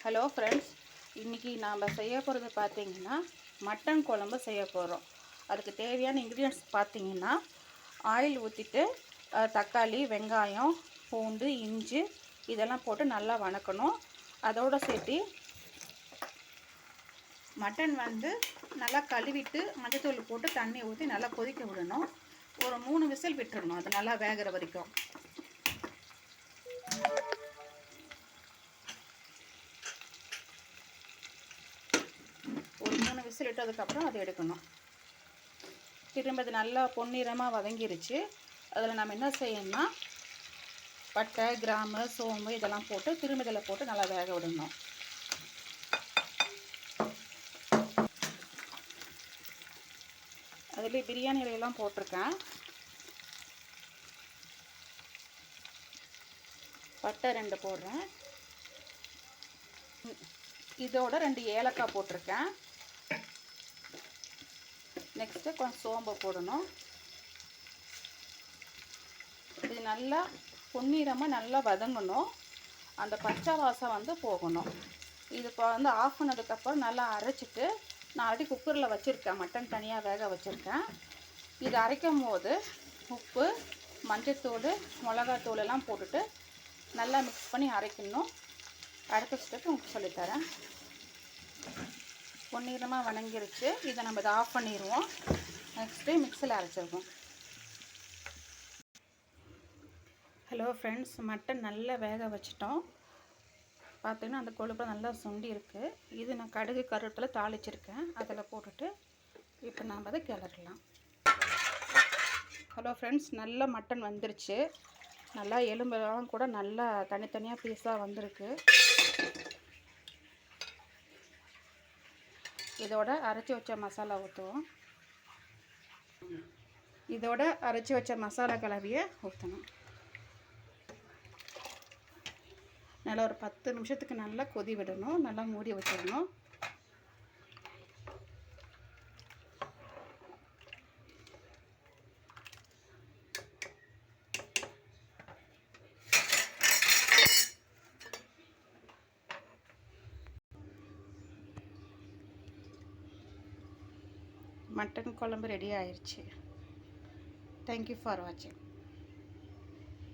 Hello friends, இன்றைக்கி நாம் செய்ய போகிறது பார்த்திங்கன்னா மட்டன் குழம்பு செய்ய போகிறோம். அதுக்கு தேவையான இன்க்ரீடியன்ட்ஸ் பார்த்திங்கன்னா ஆயில் ஊற்றிட்டு தக்காளி, வெங்காயம், பூண்டு, இஞ்சி இதெல்லாம் போட்டு நல்லா வணக்கணும். அதோடு சேர்த்து மட்டன் நல்லா கழுவிட்டு மஞ்சத்தூள் போட்டு தண்ணி ஊற்றி நல்லா கொதிக்க விடணும். ஒரு 3 விசில் விட்டுடணும், அது நல்லா வேகிற வரைக்கும். ஒரு 3 விசில் விட்டதுக்கப்புறம் அதை எடுக்கணும். திரும்ப அது நல்லா பொன்னிறமாக வதங்கிருச்சு. அதில் நம்ம என்ன செய்யணும்னா பட்டை, கிராம்பு, சோம்பு இதெல்லாம் போட்டு திரும்ப இதில் போட்டு நல்லா வேக விடணும். அதில் பிரியாணி இலையெல்லாம் போட்டிருக்கேன். பட்டை 2 போடுறேன். இதோட 2 ஏலக்காய் போட்டிருக்கேன். நெக்ஸ்ட்டு கொஞ்சம் சோம்பு போடணும். இது நல்லா பொன்னிறமாக நல்லா வதங்கணும். அந்த பச்சை வாசம் போகணும். இது இப்போ ஆஃப் பண்ணதுக்கப்புறம் நல்லா அரைச்சிட்டு நான் ஆல்ரெடி குக்கரில் வச்சுருக்கேன். மட்டன் தனியாக வேக வச்சுருக்கேன். இது அரைக்கும் போது உப்பு, மஞ்சத்தூள், மிளகாத்தூள் எல்லாம் போட்டுட்டு நல்லா மிக்ஸ் பண்ணி அரைக்கணும். அடுத்த ஸ்டெப் உங்களுக்கு சொல்லித்தரேன். பொன்னிறமாக வணங்கிருச்சு. இதை நம்ம இதை ஆஃப் பண்ணிடுவோம். நெக்ஸ்ட்டு மிக்ஸியில் அரைச்சிருவோம். ஹலோ ஃப்ரெண்ட்ஸ், மட்டன் நல்லா வேக வச்சிட்டோம். பார்த்திங்கன்னா அந்த கொழுப்பு நல்லா சுண்டி இருக்குது. இது நான் கடுகு, கருவேப்பிலை தாளிச்சிருக்கேன். அதில் போட்டுட்டு இப்போ நாம் அதை கிளறலாம். ஹலோ ஃப்ரெண்ட்ஸ், நல்லா மட்டன் வந்துருச்சு. நல்லா எலும்பெல்லாம் கூட நல்லா தனித்தனியாக பீஸாக வந்திருக்கு. இதோட அரைச்சி வச்ச மசாலா ஊற்றுவோம். இதோட அரைச்சி வச்ச மசாலா கலவையை ஊற்றணும். நல்லா ஒரு 10 நிமிஷத்துக்கு நல்லா கொதி விடணும். நல்லா மூடி வச்சிடணும். மட்டன் குழம்பு ரெடி ஆயிடுச்சு. தேங்க்யூ ஃபார் வாட்சிங்.